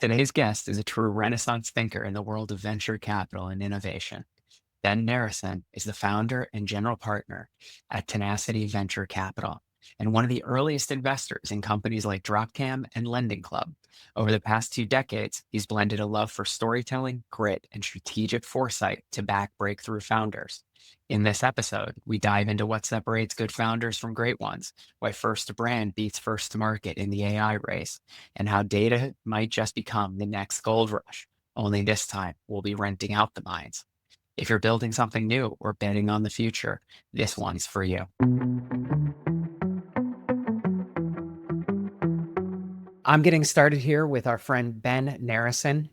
Today's guest is a true Renaissance thinker in the world of venture capital and innovation. Ben Narasin is the founder and general partner at Tenacity Venture Capital and one of the earliest investors in companies like Dropcam and Lending Club. Over the past 2 decades, he's blended a love for storytelling, grit, and strategic foresight to back breakthrough founders. In this episode, we dive into what separates good founders from great ones, why first to brand beats first to market in the AI race, and how data might just become the next gold rush. Only this time, we'll be renting out the mines. If you're building something new or betting on the future, this one's for you. I'm getting started here with our friend Ben Narasin.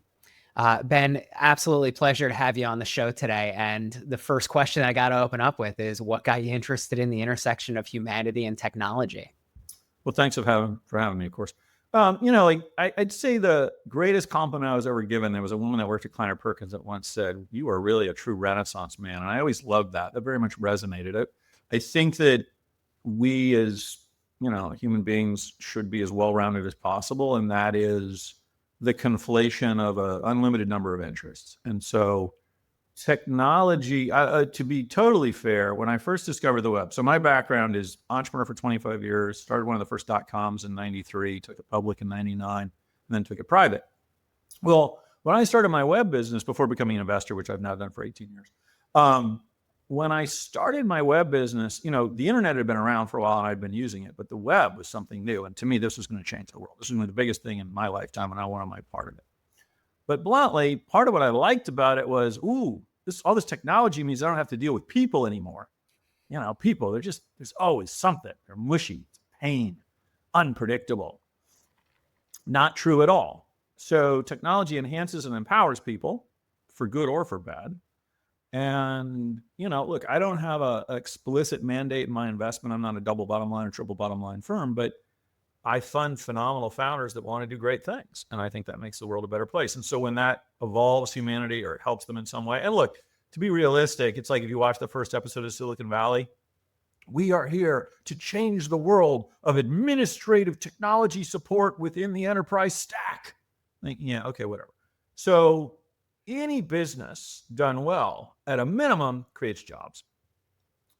Ben, absolutely pleasure to have you on the show today. And the first question I got to open up with is what got you interested in the intersection of humanity and technology? Well, thanks for having me, of course. I'd say the greatest compliment I was ever given, there was a woman that worked at Kleiner Perkins that once said, "You are really a true Renaissance man." And I always loved that. That very much resonated. I think that we as, human beings should be as well-rounded as possible. And that is the conflation of an unlimited number of interests. And so technology, to be totally fair, when I first discovered the web, so my background is entrepreneur for 25 years, started one of the first .coms in 93, took it public in 99, and then took it private. Well, when I started my web business before becoming an investor, which I've now done for 18 years, when I started my web business, the internet had been around for a while and I'd been using it, but the web was something new. And to me, this was going to change the world. This was going to be the biggest thing in my lifetime, and I wanted my part of it. But bluntly, part of what I liked about it was, all this technology means I don't have to deal with people anymore. People, there's always something. They're mushy, it's pain, unpredictable. Not true at all. So technology enhances and empowers people for good or for bad. And, look, I don't have an explicit mandate in my investment. I'm not a double bottom line or triple bottom line firm, but I fund phenomenal founders that want to do great things. And I think that makes the world a better place. And so when that evolves humanity or it helps them in some way, and look, to be realistic, it's like if you watch the first episode of Silicon Valley, we are here to change the world of administrative technology support within the enterprise stack. Yeah, okay, whatever. So any business done well, at a minimum, creates jobs.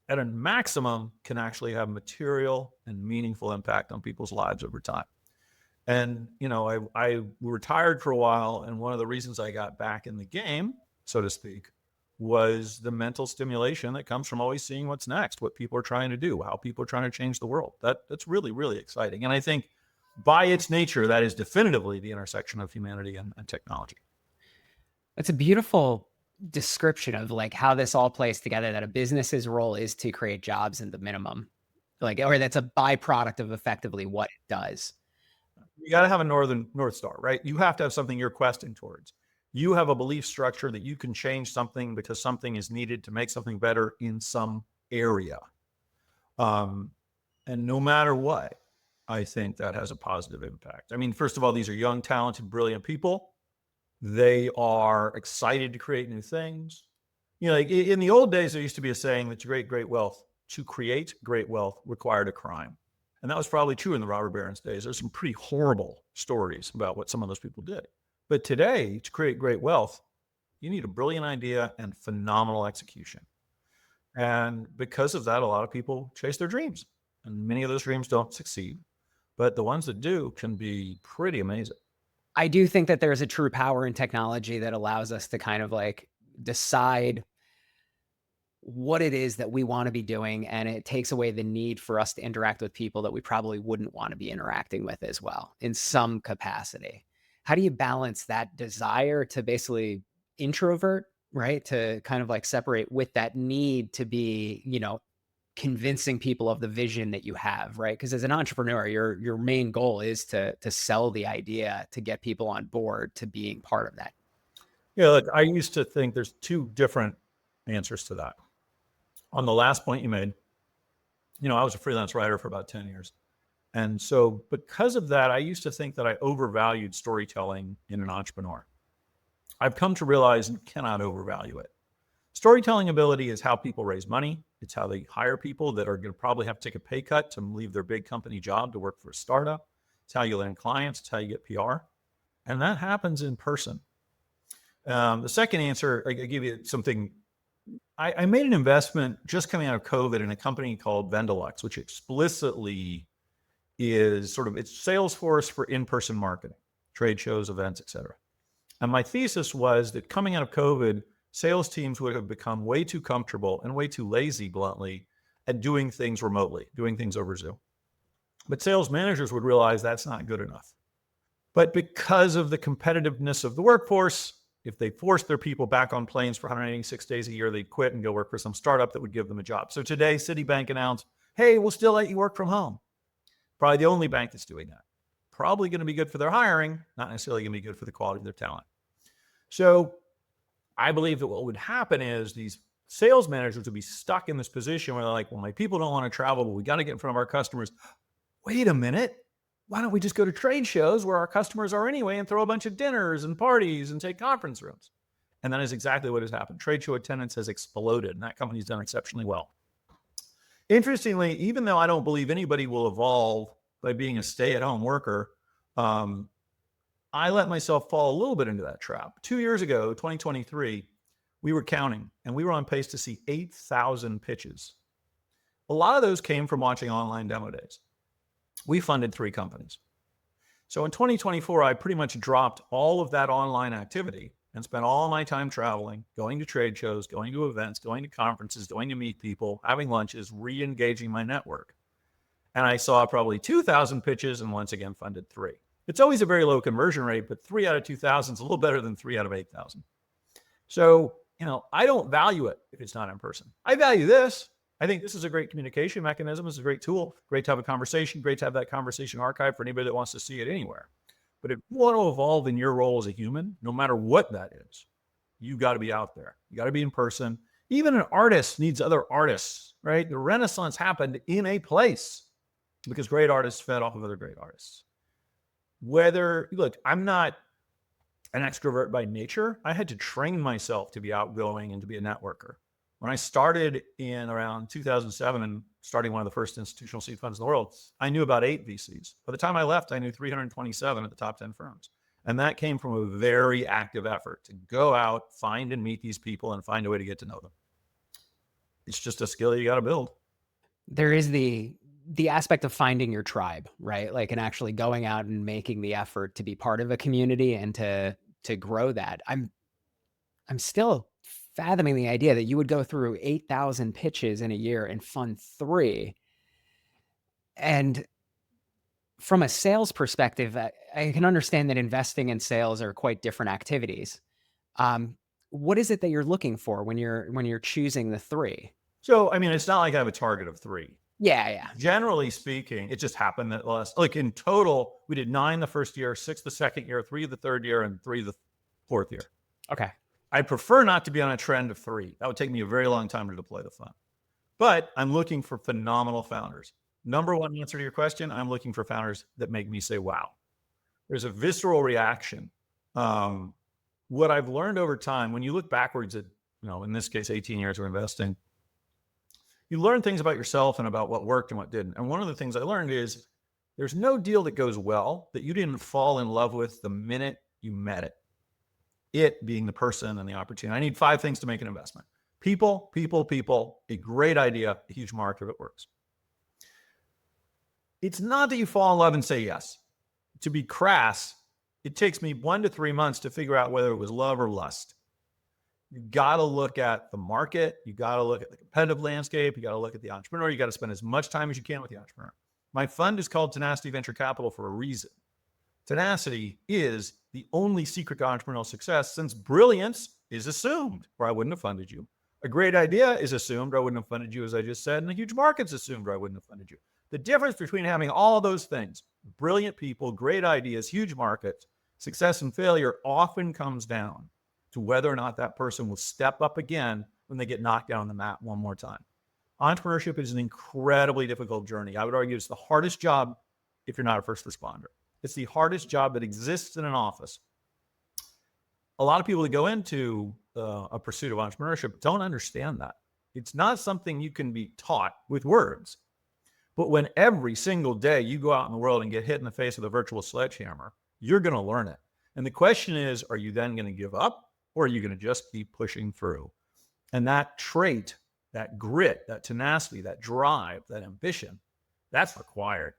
At a maximum, can actually have material and meaningful impact on people's lives over time. And, I retired for a while, and one of the reasons I got back in the game, so to speak, was the mental stimulation that comes from always seeing what's next, what people are trying to do, how people are trying to change the world. That's really, really exciting. And I think by its nature, that is definitively the intersection of humanity and technology. That's a beautiful description of like how this all plays together, that a business's role is to create jobs in the minimum, or that's a byproduct of effectively what it does. You got to have a North Star, right? You have to have something you're questing towards. You have a belief structure that you can change something because something is needed to make something better in some area. And no matter what, I think that has a positive impact. I mean, first of all, these are young, talented, brilliant people. They are excited to create new things. Like in the old days, there used to be a saying that to create great wealth required a crime. And that was probably true in the robber barons days. There's some pretty horrible stories about what some of those people did. But today, to create great wealth, you need a brilliant idea and phenomenal execution. And because of that, a lot of people chase their dreams. And many of those dreams don't succeed. But the ones that do can be pretty amazing. I do think that there's a true power in technology that allows us to kind of like decide what it is that we want to be doing. And it takes away the need for us to interact with people that we probably wouldn't want to be interacting with as well in some capacity. How do you balance that desire to basically introvert, right? To kind of like separate with that need to be, convincing people of the vision that you have, right? Because as an entrepreneur, your main goal is to sell the idea, to get people on board to being part of that. Yeah, look, I used to think there's two different answers to that. On the last point you made, I was a freelance writer for about 10 years. And so because of that, I used to think that I overvalued storytelling in an entrepreneur. I've come to realize you cannot overvalue it. Storytelling ability is how people raise money. It's how they hire people that are going to probably have to take a pay cut to leave their big company job to work for a startup. It's how you land clients. It's how you get PR. And that happens in person. The second answer, I give you something. I made an investment just coming out of COVID in a company called Vendalux, which explicitly is sort of, it's Salesforce for in-person marketing, trade shows, events, et cetera. And my thesis was that coming out of COVID, sales teams would have become way too comfortable and way too lazy, bluntly, at doing things remotely, doing things over Zoom. But sales managers would realize that's not good enough. But because of the competitiveness of the workforce, if they forced their people back on planes for 186 days a year, they'd quit and go work for some startup that would give them a job. So today, Citibank announced, hey, we'll still let you work from home. Probably the only bank that's doing that. Probably going to be good for their hiring, not necessarily going to be good for the quality of their talent. So I believe that what would happen is these sales managers would be stuck in this position where they're like, well, my people don't want to travel, but we got to get in front of our customers. Wait a minute. Why don't we just go to trade shows where our customers are anyway and throw a bunch of dinners and parties and take conference rooms? And that is exactly what has happened. Trade show attendance has exploded, and that company's done exceptionally well. Interestingly, even though I don't believe anybody will evolve by being a stay-at-home worker, I let myself fall a little bit into that trap. 2 years ago, 2023, we were counting, and we were on pace to see 8,000 pitches. A lot of those came from watching online demo days. We funded 3 companies. So in 2024, I pretty much dropped all of that online activity and spent all my time traveling, going to trade shows, going to events, going to conferences, going to meet people, having lunches, re-engaging my network. And I saw probably 2,000 pitches and once again funded 3. It's always a very low conversion rate, but 3 out of 2,000 is a little better than 3 out of 8,000. So, I don't value it if it's not in person. I value this. I think this is a great communication mechanism. It's a great tool, great to have a conversation, great to have that conversation archived for anybody that wants to see it anywhere. But if you want to evolve in your role as a human, no matter what that is, you got to be out there. You got to be in person. Even an artist needs other artists, right? The Renaissance happened in a place because great artists fed off of other great artists. Look, I'm not an extrovert by nature. I had to train myself to be outgoing and to be a networker. When I started in around 2007 and starting one of the first institutional seed funds in the world, I knew about 8 VCs. By the time I left, I knew 327 at the top 10 firms. And that came from a very active effort to go out, find and meet these people and find a way to get to know them. It's just a skill you got to build. There is the aspect of finding your tribe, right? Like, and actually going out and making the effort to be part of a community and to grow that. I'm still fathoming the idea that you would go through 8,000 pitches in a year and fund 3. And from a sales perspective, I can understand that investing in sales are quite different activities. What is it that you're looking for when you're choosing the 3? So, it's not like I have a target of 3. Yeah. Generally speaking, it just happened that in total, we did 9 the first year, 6 the second year, 3 the third year, and 3 the fourth year. Okay. I prefer not to be on a trend of 3. That would take me a very long time to deploy the fund. But I'm looking for phenomenal founders. Number one answer to your question, I'm looking for founders that make me say, wow. There's a visceral reaction. What I've learned over time, when you look backwards at, in this case, 18 years of investing, you learn things about yourself and about what worked and what didn't. And one of the things I learned is there's no deal that goes well that you didn't fall in love with the minute you met it. It being the person and the opportunity. I need 5 things to make an investment. People, a great idea, a huge market if it works. It's not that you fall in love and say yes. To be crass, it takes me 1 to 3 months to figure out whether it was love or lust. You got to look at the market. You got to look at the competitive landscape. You got to look at the entrepreneur. You got to spend as much time as you can with the entrepreneur. My fund is called Tenacity Venture Capital for a reason. Tenacity is the only secret to entrepreneurial success, since brilliance is assumed, or I wouldn't have funded you. A great idea is assumed, or I wouldn't have funded you, as I just said, and a huge market's assumed, or I wouldn't have funded you. The difference between having all those things, brilliant people, great ideas, huge markets, success and failure, often comes down to whether or not that person will step up again when they get knocked down on the mat one more time. Entrepreneurship is an incredibly difficult journey. I would argue it's the hardest job if you're not a first responder. It's the hardest job that exists in an office. A lot of people that go into a pursuit of entrepreneurship don't understand that. It's not something you can be taught with words. But when every single day you go out in the world and get hit in the face with a virtual sledgehammer, you're going to learn it. And the question is, are you then going to give up, or are you going to just keep pushing through? And that trait, that grit, that tenacity, that drive, that ambition, that's required.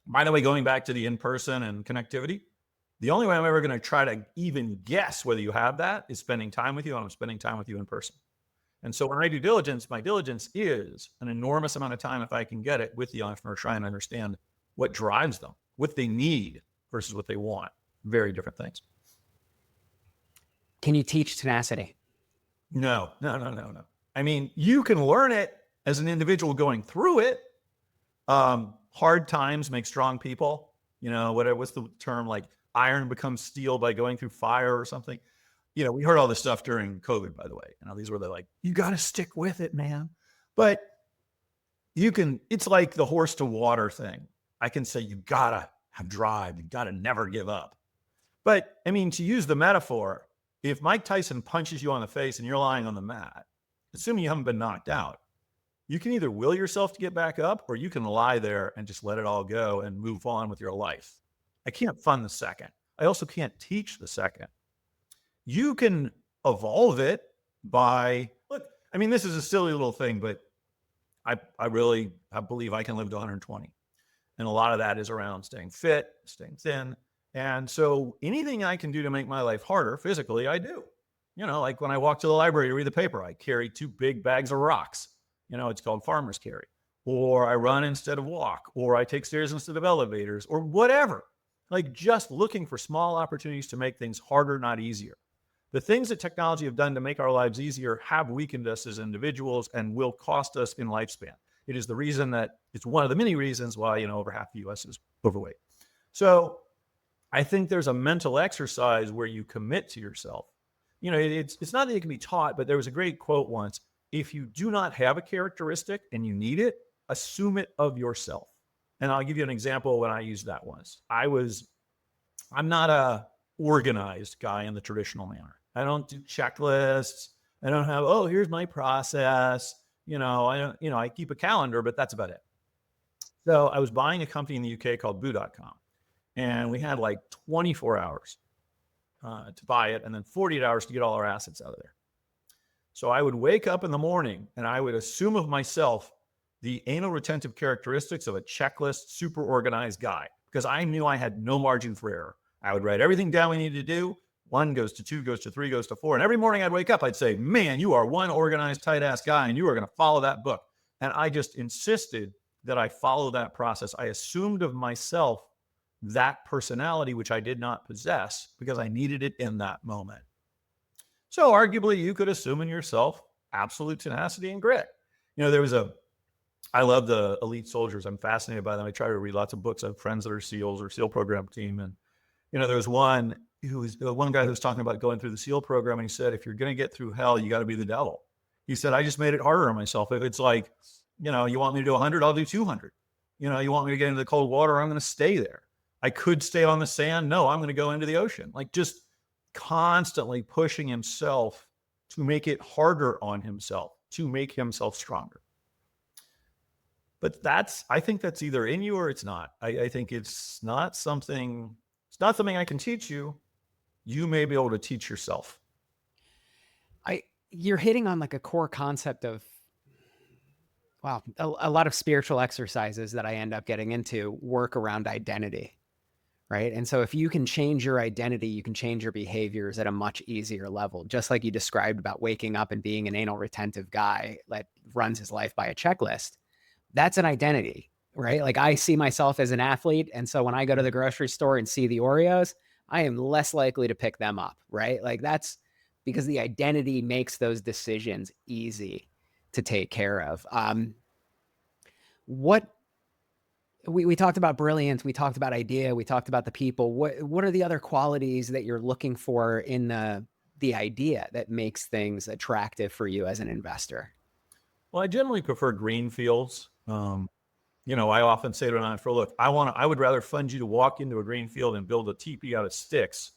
By the way, going back to the in-person and connectivity, the only way I'm ever going to try to even guess whether you have that is spending time with you, and I'm spending time with you in person. And so when I do diligence, my diligence is an enormous amount of time, if I can get it, with the entrepreneur, trying to understand what drives them, what they need versus what they want. Very different things. Can you teach tenacity? No. I mean, you can learn it as an individual going through it. Hard times make strong people. What's the term, like iron becomes steel by going through fire or something? We heard all this stuff during COVID, by the way. These were like, you got to stick with it, man. But it's like the horse to water thing. I can say, you got to have drive. You got to never give up. But I mean, to use the metaphor, if Mike Tyson punches you on the face and you're lying on the mat, assuming you haven't been knocked out, you can either will yourself to get back up, or you can lie there and just let it all go and move on with your life. I can't fund the second. I also can't teach the second. You can evolve it by, look, I mean, this is a silly little thing, but I believe I can live to 120. And a lot of that is around staying fit, staying thin. And so anything I can do to make my life harder physically, I do. Like when I walk to the library to read the paper, I carry 2 big bags of rocks. It's called farmer's carry. Or I run instead of walk, or I take stairs instead of elevators, or whatever. Like just looking for small opportunities to make things harder, not easier. The things that technology have done to make our lives easier have weakened us as individuals and will cost us in lifespan. It is the reason that it's one of the many reasons why, over half the US is overweight. So I think there's a mental exercise where you commit to yourself. It's not that it can be taught, but there was a great quote once: if you do not have a characteristic and you need it, assume it of yourself. And I'll give you an example when I used that once. I'm not a organized guy in the traditional manner. I don't do checklists. I don't have, oh, here's my process. I keep a calendar, but that's about it. So I was buying a company in the UK called Boo.com. And we had like 24 hours to buy it, and then 48 hours to get all our assets out of there. So I would wake up in the morning and I would assume of myself the anal retentive characteristics of a checklist, super organized guy, because I knew I had no margin for error. I would write everything down we needed to do. 1 goes to 2, goes to 3, goes to 4. And every morning I'd wake up, I'd say, man, you are one organized, tight ass guy, and you are going to follow that book. And I just insisted that I follow that process. I assumed of myself that personality, which I did not possess, because I needed it in that moment. So arguably you could assume in yourself absolute tenacity and grit. I love the elite soldiers. I'm fascinated by them. I try to read lots of books. I have friends that are SEALs or SEAL program team. And, there was one guy who was talking about going through the SEAL program. And he said, if you're going to get through hell, you got to be the devil. He said, I just made it harder on myself. If it's like, you want me to do 100, I'll do 200. You want me to get into the cold water, I'm going to stay there. I could stay on the sand. No, I'm going to go into the ocean. Like just constantly pushing himself to make it harder on himself, to make himself stronger. But I think that's either in you or it's not. I think it's not something I can teach you. You may be able to teach yourself. You're hitting on like a core concept of, wow, a lot of spiritual exercises that I end up getting into work around identity. Right. And so if you can change your identity, you can change your behaviors at a much easier level, just like you described about waking up and being an anal retentive guy that runs his life by a checklist. That's an identity, right? Like I see myself as an athlete. And so when I go to the grocery store and see the Oreos, I am less likely to pick them up, right? Like that's because the identity makes those decisions easy to take care of. We talked about brilliance, we talked about idea, we talked about the people. What are the other qualities that you're looking for in the idea that makes things attractive for you as an investor? Well, I generally prefer green fields. I often say to an entrepreneur, look, I would rather fund you to walk into a green field and build a teepee out of sticks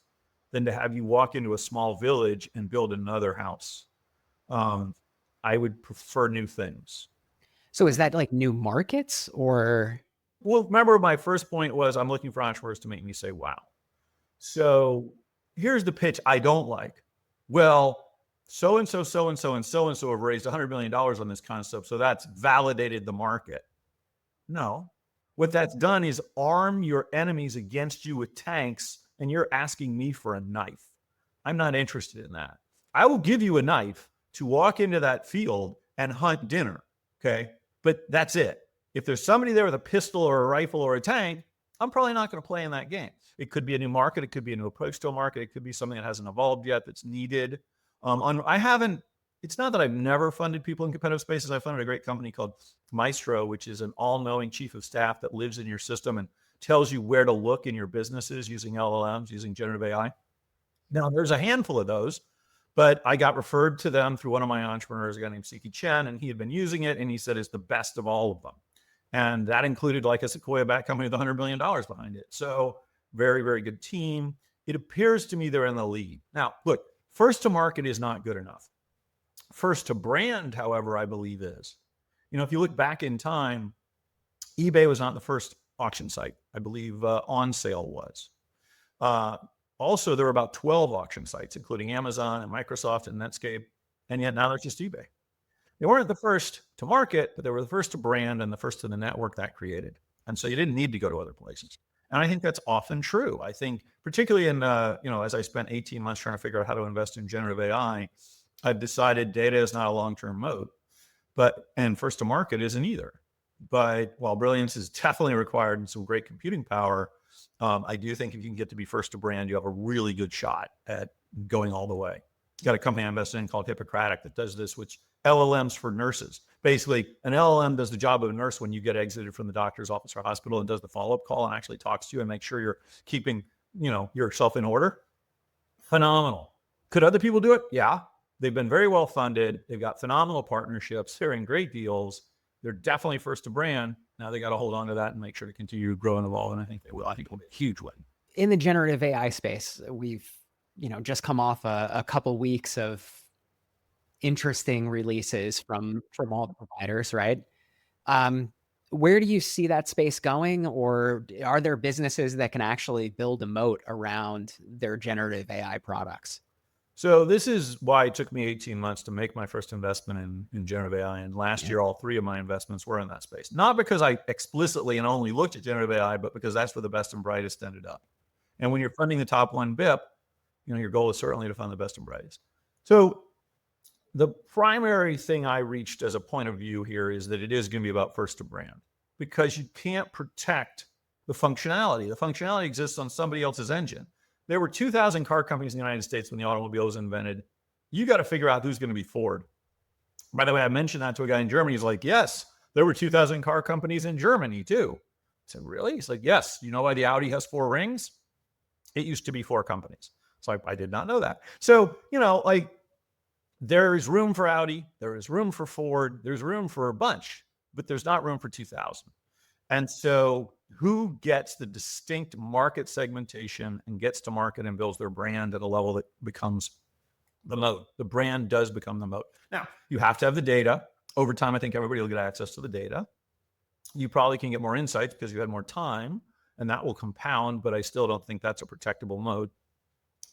than to have you walk into a small village and build another house. I would prefer new things. So is that like new markets or? Well, remember my first point was I'm looking for entrepreneurs to make me say, wow. So here's the pitch I don't like. Well, so and so, so and so, and so and so have raised $100 million on this concept. So that's validated the market. No. What that's done is arm your enemies against you with tanks, and you're asking me for a knife. I'm not interested in that. I will give you a knife to walk into that field and hunt dinner. Okay. But that's it. If there's somebody there with a pistol or a rifle or a tank, I'm probably not going to play in that game. It could be a new market. It could be a new approach to a market. It could be something that hasn't evolved yet that's needed. I haven't, it's not that I've never funded people in competitive spaces. I funded a great company called Maestro, which is an all-knowing chief of staff that lives in your system and tells you where to look in your businesses using LLMs, using generative AI. Now, there's a handful of those, but I got referred to them through one of my entrepreneurs, a guy named Siki Chen, and he had been using it, and he said it's the best of all of them. And that included like a Sequoia-backed company with $100 million behind it. So very, very good team. It appears to me they're in the lead. Now, look, first to market is not good enough. First to brand, however, I believe is. If you look back in time, eBay was not the first auction site. I believe On Sale was. Also, there were about 12 auction sites, including Amazon and Microsoft and Netscape. And yet now there's just eBay. They weren't the first to market, but they were the first to brand and the first to the network that created. And so you didn't need to go to other places. And I think that's often true. I think particularly in, as I spent 18 months trying to figure out how to invest in generative AI, I've decided data is not a long-term moat, and first to market isn't either. But while brilliance is definitely required and some great computing power, I do think if you can get to be first to brand, you have a really good shot at going all the way. Got a company I invested in called Hippocratic that does this, which LLMs for nurses. Basically, an LLM does the job of a nurse when you get exited from the doctor's office or hospital and does the follow-up call and actually talks to you and makes sure you're keeping, yourself in order. Phenomenal. Could other people do it? Yeah. They've been very well funded. They've got phenomenal partnerships. They're in great deals. They're definitely first to brand. Now they got to hold on to that and make sure to continue to grow and evolve. And I think they will. I think it'll be a huge win. In the generative AI space, we've, just come off a couple weeks of interesting releases from all the providers, right? Where do you see that space going, or are there businesses that can actually build a moat around their generative AI products? So this is why it took me 18 months to make my first investment in generative AI. And last year, all three of my investments were in that space. Not because I explicitly and only looked at generative AI, but because that's where the best and brightest ended up. And when you're funding the top one BIP, your goal is certainly to fund the best and brightest. So the primary thing I reached as a point of view here is that it is going to be about first to brand, because you can't protect the functionality. The functionality exists on somebody else's engine. There were 2,000 car companies in the United States when the automobile was invented. You got to figure out who's going to be Ford. By the way, I mentioned that to a guy in Germany. He's like, yes, there were 2,000 car companies in Germany too. I said, really? He's like, yes. You know why the Audi has 4 rings? It used to be 4 companies. So I did not know that. So, there is room for Audi. There is room for Ford. There's room for a bunch, but there's not room for 2,000. And so who gets the distinct market segmentation and gets to market and builds their brand at a level that becomes the moat? The brand does become the moat. Now, you have to have the data. Over time, I think everybody will get access to the data. You probably can get more insights because you had more time, and that will compound, but I still don't think that's a protectable moat.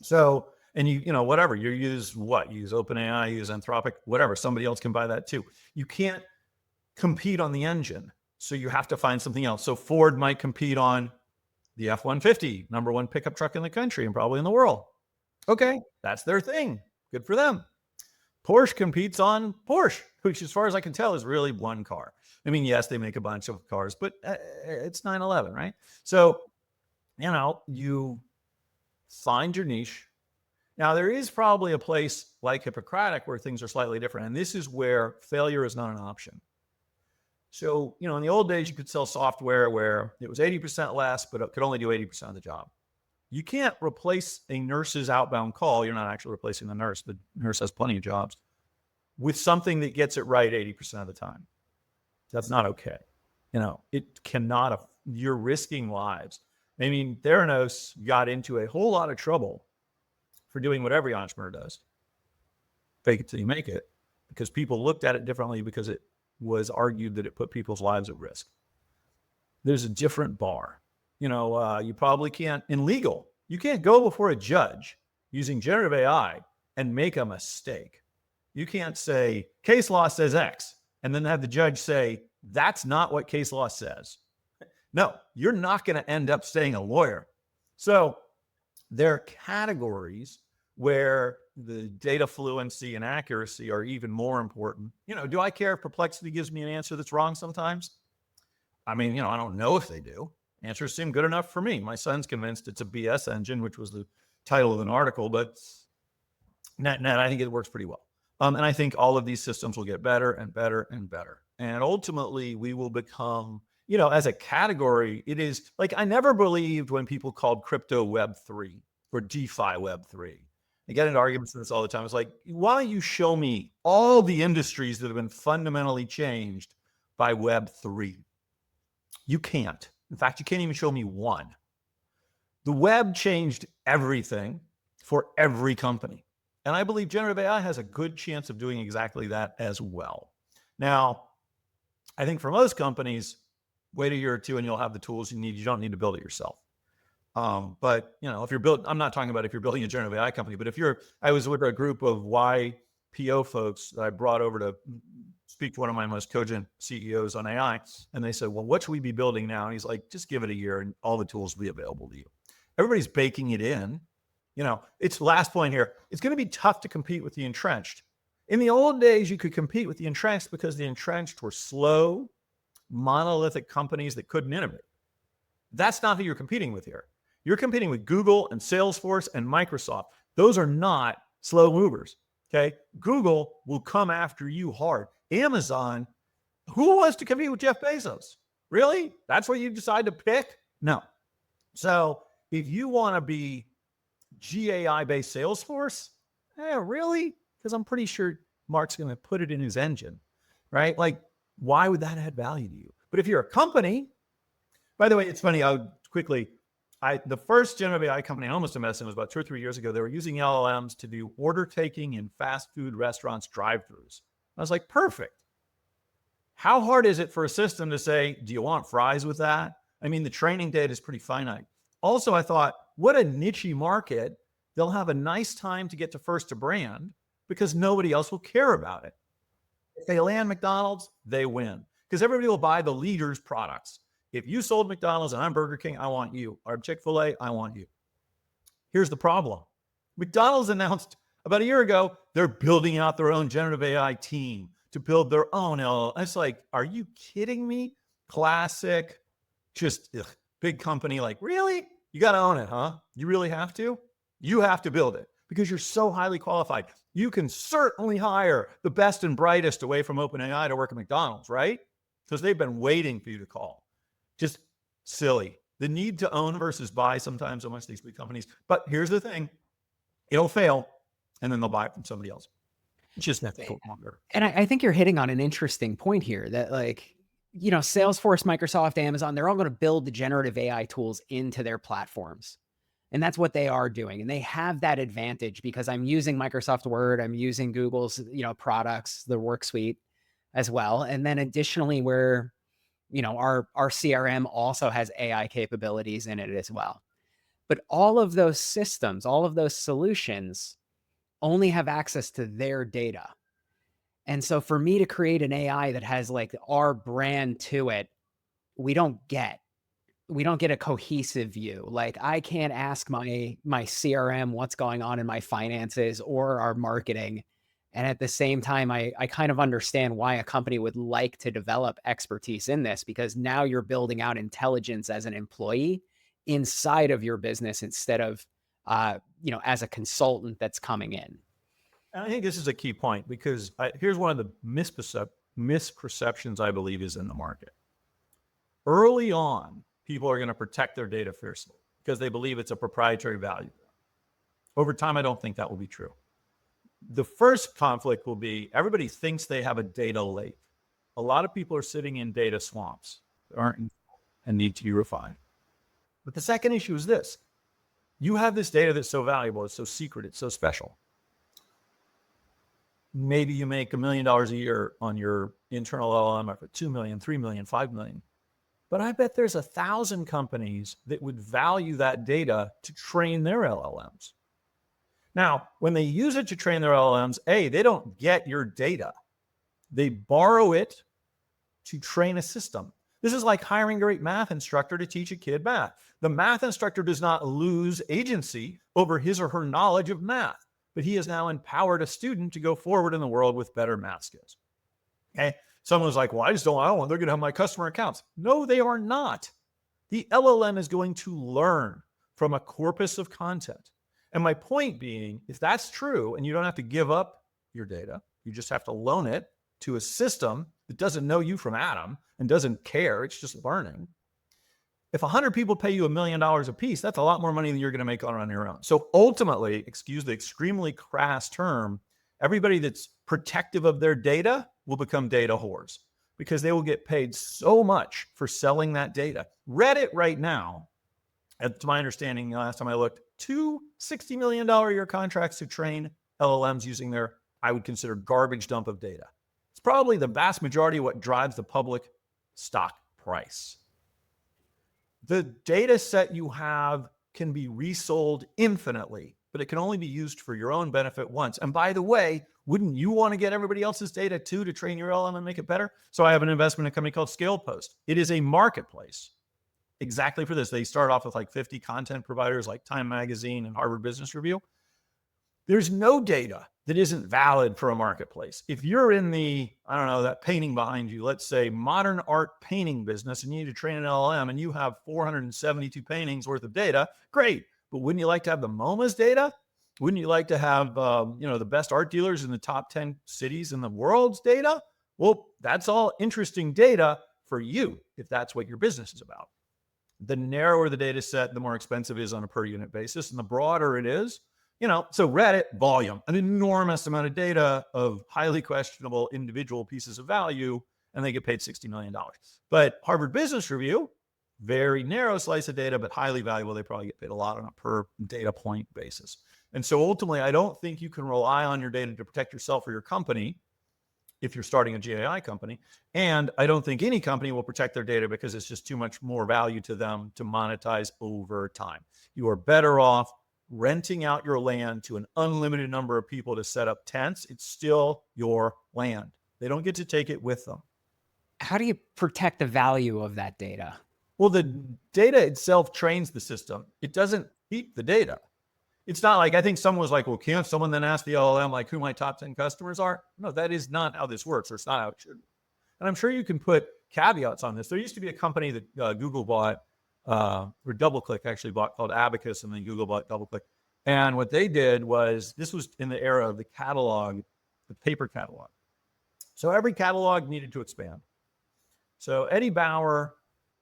So, and whatever, you use what? You use OpenAI, you use Anthropic, whatever. Somebody else can buy that too. You can't compete on the engine. So you have to find something else. So Ford might compete on the F-150, number 1 pickup truck in the country and probably in the world. Okay, that's their thing. Good for them. Porsche competes on Porsche, which as far as I can tell is really one car. I mean, yes, they make a bunch of cars, but it's 911, right? So, you find your niche. Now, there is probably a place like Hippocratic where things are slightly different. And this is where failure is not an option. So, in the old days, you could sell software where it was 80% less, but it could only do 80% of the job. You can't replace a nurse's outbound call. You're not actually replacing the nurse. The nurse has plenty of jobs with something that gets it right 80% of the time. That's not okay. It cannot, you're risking lives. I mean, Theranos got into a whole lot of trouble for doing what every entrepreneur does. Fake it till you make it, because people looked at it differently because it was argued that it put people's lives at risk. There's a different bar. You probably can't, in legal, you can't go before a judge using generative AI and make a mistake. You can't say case law says X and then have the judge say, that's not what case law says. No, you're not going to end up staying a lawyer. So there are categories where the data fluency and accuracy are even more important. Do I care if Perplexity gives me an answer that's wrong sometimes? I mean, I don't know if they do. Answers seem good enough for me. My son's convinced it's a BS engine, which was the title of an article, but net, I think it works pretty well. And I think all of these systems will get better and better and better. And ultimately, we will become, as a category, it is like I never believed when people called crypto Web3 or DeFi Web3. I get into arguments in this all the time. It's like, why don't you show me all the industries that have been fundamentally changed by Web3? You can't. In fact, you can't even show me one. The web changed everything for every company. And I believe generative AI has a good chance of doing exactly that as well. Now, I think for most companies, wait a year or two and you'll have the tools you need. You don't need to build it yourself. But if you're I'm not talking about if you're building a generative AI company, but I was with a group of YPO folks that I brought over to speak to one of my most cogent CEOs on AI. And they said, well, what should we be building now? And he's like, just give it a year and all the tools will be available to you. Everybody's baking it in. It's last point here. It's going to be tough to compete with the entrenched. In the old days, you could compete with the entrenched because the entrenched were slow, monolithic companies that couldn't innovate. That's not who you're competing with here. You're competing with Google and Salesforce and Microsoft. Those are not slow movers. Okay. Google will come after you hard. Amazon, who wants to compete with Jeff Bezos? Really? That's what you decide to pick? No. So if you want to be GAI-based Salesforce, really? Because I'm pretty sure Mark's going to put it in his engine, right? Like, why would that add value to you? But if you're a company, by the way, it's funny, the first generative AI company I almost invested in was about 2 or 3 years ago. They were using LLMs to do order taking in fast food restaurants drive-thrus. I was like, perfect. How hard is it for a system to say, do you want fries with that? I mean, the training data is pretty finite. Also, I thought, what a niche market. They'll have a nice time to get to first to brand because nobody else will care about it. If they land McDonald's, they win because everybody will buy the leader's products. If you sold McDonald's and I'm Burger King, I want you. Or Chick-fil-A, I want you. Here's the problem. McDonald's announced about a year ago, they're building out their own generative AI team to build their own LLM. It's like, are you kidding me? Classic, just big company. Like, really? You got to own it, huh? You really have to? You have to build it because you're so highly qualified. You can certainly hire the best and brightest away from OpenAI to work at McDonald's, right? Because they've been waiting for you to call. Just silly. The need to own versus buy sometimes amongst these big companies. But here's the thing. It'll fail, and then they'll buy it from somebody else. It's just that take longer. And I think you're hitting on an interesting point here that Salesforce, Microsoft, Amazon, they're all going to build the generative AI tools into their platforms. And that's what they are doing. And they have that advantage because I'm using Microsoft Word, I'm using Google's, products, the work suite as well. And then additionally, our CRM also has AI capabilities in it as well. But all of those systems, all of those solutions only have access to their data. And so for me to create an AI that has like our brand to it, we don't get a cohesive view. Like I can't ask my CRM what's going on in my finances or our marketing. And at the same time, I kind of understand why a company would like to develop expertise in this, because now you're building out intelligence as an employee inside of your business instead of, as a consultant that's coming in. And I think this is a key point because here's one of the misperceptions I believe is in the market. Early on, people are going to protect their data fiercely because they believe it's a proprietary value. Over time, I don't think that will be true. The first conflict will be everybody thinks they have a data lake. A lot of people are sitting in data swamps that aren't and need to be refined. But the second issue is this. You have this data that's so valuable, it's so secret, it's so special. Maybe you make $1 million a year on your internal LLM for 2 million, 3 million, 5 million. But I bet there's 1,000 companies that would value that data to train their LLMs. Now, when they use it to train their LLMs, they don't get your data. They borrow it to train a system. This is like hiring a great math instructor to teach a kid math. The math instructor does not lose agency over his or her knowledge of math, but he has now empowered a student to go forward in the world with better math skills. Okay. Someone was like, well, I don't want, they're going to have my customer accounts. No, they are not. The LLM is going to learn from a corpus of content. And my point being, if that's true, and you don't have to give up your data, you just have to loan it to a system that doesn't know you from Adam and doesn't care, it's just learning. If 100 people pay you $1 million a piece, that's a lot more money than you're going to make on your own. So ultimately, excuse the extremely crass term, everybody that's protective of their data will become data whores because they will get paid so much for selling that data. Reddit right now, to my understanding, last time I looked, 2 $60 million a year contracts to train LLMs using their, I would consider, garbage dump of data. It's probably the vast majority of what drives the public stock price. The data set you have can be resold infinitely, but it can only be used for your own benefit once. And by the way, wouldn't you want to get everybody else's data too to train your LLM and make it better? So I have an investment in a company called ScalePost. It is a marketplace exactly for this. They start off with like 50 content providers like Time Magazine and Harvard Business Review. There's no data that isn't valid for a marketplace. If you're in the, I don't know, that painting behind you, let's say modern art painting business, and you need to train an LLM and you have 472 paintings worth of data, great. But wouldn't you like to have the MoMA's data? Wouldn't you like to have, the best art dealers in the top 10 cities in the world's data? Well, that's all interesting data for you if that's what your business is about. The narrower the data set, the more expensive it is on a per unit basis. And the broader it is, so Reddit, volume, an enormous amount of data of highly questionable individual pieces of value, and they get paid $60 million. But Harvard Business Review, very narrow slice of data, but highly valuable. They probably get paid a lot on a per data point basis. And so ultimately, I don't think you can rely on your data to protect yourself or your company if you're starting a GAI company. And I don't think any company will protect their data because it's just too much more value to them to monetize over time. You are better off renting out your land to an unlimited number of people to set up tents. It's still your land. They don't get to take it with them. How do you protect the value of that data? Well, the data itself trains the system. It doesn't keep the data. It's not like, I think someone was like, well, can't someone then ask the LLM like who my top 10 customers are? No, that is not how this works, or it's not how it should be. And I'm sure you can put caveats on this. There used to be a company that Google bought, or DoubleClick actually bought, called Abacus, and then Google bought DoubleClick. And what they did was, this was in the era of the catalog, the paper catalog. So every catalog needed to expand. So Eddie Bauer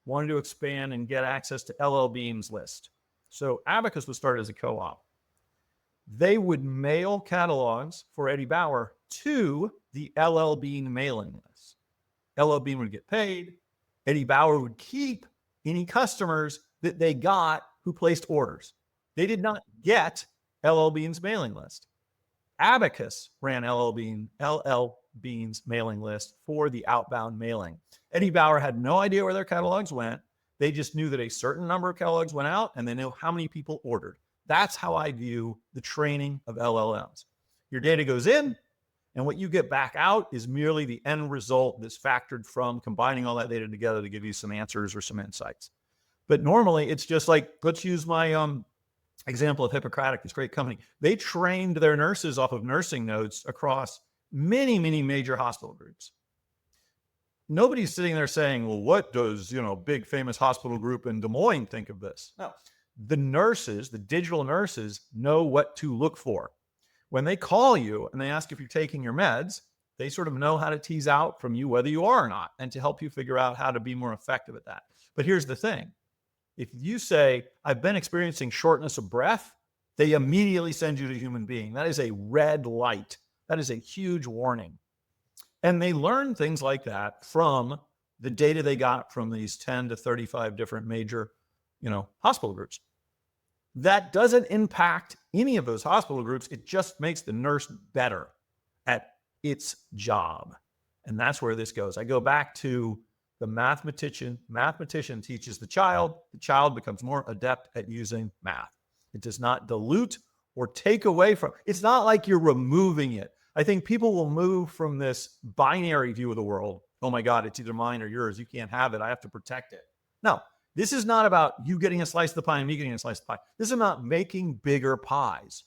wanted to expand and get access to LL Bean's list. So Abacus was started as a co-op. They would mail catalogs for Eddie Bauer to the LL Bean mailing list. LL Bean would get paid. Eddie Bauer would keep any customers that they got who placed orders. They did not get LL Bean's mailing list. Abacus ran LL Bean's mailing list for the outbound mailing. Eddie Bauer had no idea where their catalogs went. They just knew that a certain number of catalogs went out, and they knew how many people ordered. That's how I view the training of LLMs. Your data goes in, and what you get back out is merely the end result that's factored from combining all that data together to give you some answers or some insights. But normally, it's just like, let's use my example of Hippocratic, this great company. They trained their nurses off of nursing notes across many, many major hospital groups. Nobody's sitting there saying, well, what does, big famous hospital group in Des Moines think of this? No. The nurses, the digital nurses, know what to look for. When they call you and they ask if you're taking your meds, they sort of know how to tease out from you whether you are or not, and to help you figure out how to be more effective at that. But here's the thing. If you say, I've been experiencing shortness of breath, they immediately send you to a human being. That is a red light. That is a huge warning. And they learn things like that from the data they got from these 10 to 35 different major, hospital groups. That doesn't impact any of those hospital groups. It just makes the nurse better at its job. And that's where this goes. I go back to the mathematician. Mathematician teaches the child becomes more adept at using math. It does not dilute or take away from. It's not like you're removing it. I think people will move from this binary view of the world. Oh my God, it's either mine or yours. You can't have it. I have to protect it. No, this is not about you getting a slice of the pie and me getting a slice of the pie. This is about making bigger pies,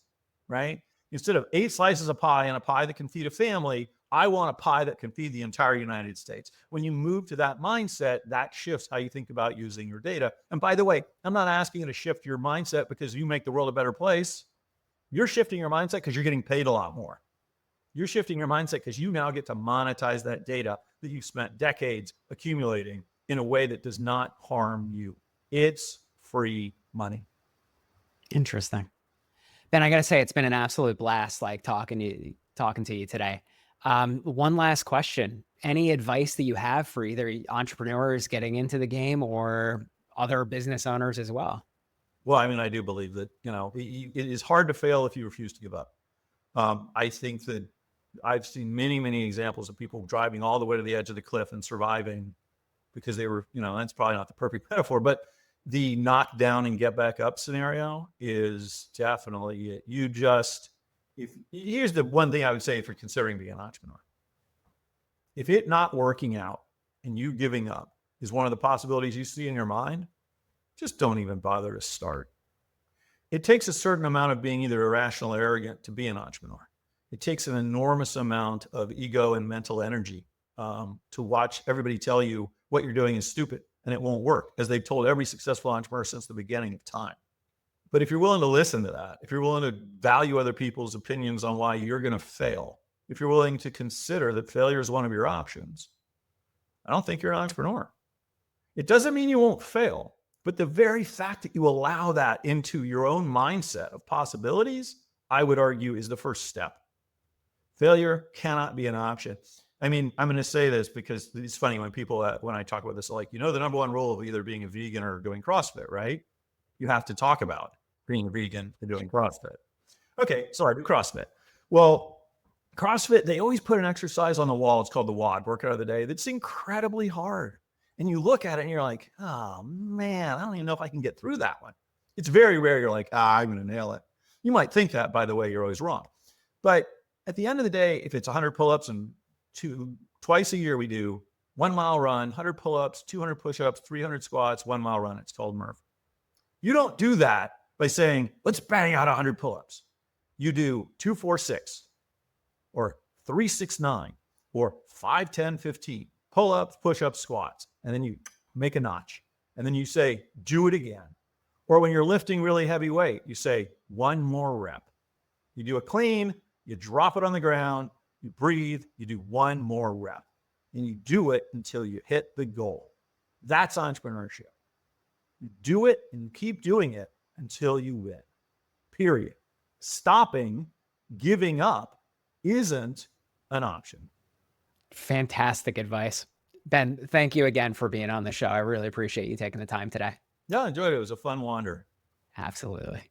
right? Instead of 8 slices of pie and a pie that can feed a family, I want a pie that can feed the entire United States. When you move to that mindset, that shifts how you think about using your data. And by the way, I'm not asking you to shift your mindset because you make the world a better place. You're shifting your mindset because you're getting paid a lot more. You're shifting your mindset because you now get to monetize that data that you've spent decades accumulating in a way that does not harm you. It's free money. Interesting. Ben, I got to say, it's been an absolute blast, like talking to you today. One last question. Any advice that you have for either entrepreneurs getting into the game or other business owners as well? Well, I mean, I do believe that, it is hard to fail if you refuse to give up. I think that I've seen many, many examples of people driving all the way to the edge of the cliff and surviving because they were, that's probably not the perfect metaphor, but the knock down and get back up scenario is definitely it. Here's the one thing I would say if you're considering being an entrepreneur. If it not working out and you giving up is one of the possibilities you see in your mind, just don't even bother to start. It takes a certain amount of being either irrational or arrogant to be an entrepreneur. It takes an enormous amount of ego and mental energy to watch everybody tell you what you're doing is stupid and it won't work, as they've told every successful entrepreneur since the beginning of time. But if you're willing to listen to that, if you're willing to value other people's opinions on why you're going to fail, if you're willing to consider that failure is one of your options, I don't think you're an entrepreneur. It doesn't mean you won't fail, but the very fact that you allow that into your own mindset of possibilities, I would argue, is the first step. Failure cannot be an option. I mean, I'm going to say this because it's funny when people, when I talk about this, like, the number one rule of either being a vegan or doing CrossFit, right? You have to talk about being a vegan and doing CrossFit. Okay, so I do CrossFit. Well, CrossFit, they always put an exercise on the wall. It's called the WOD, workout of the day. That's incredibly hard. And you look at it and you're like, oh man, I don't even know if I can get through that one. It's very rare you're like, I'm going to nail it. You might think that, by the way, you're always wrong. But at the end of the day, if it's 100 pull-ups and twice a year we do 1 mile run, 100 pull-ups, 200 push-ups, 300 squats, 1 mile run. It's called Murph. You don't do that by saying, let's bang out 100 pull-ups. You do 2, 4, 6 or 3, 6, 9 or 5, 10, 15 pull-ups, push-ups, squats. And then you make a notch. And then you say, do it again. Or when you're lifting really heavy weight, you say 1 more rep. You do a clean, you drop it on the ground, you breathe, you do 1 more rep. And you do it until you hit the goal. That's entrepreneurship. You do it and you keep doing it until you win. Period. Stopping, giving up isn't an option. Fantastic advice. Ben, thank you again for being on the show. I really appreciate you taking the time today. Yeah, I enjoyed it. It was a fun wander. Absolutely.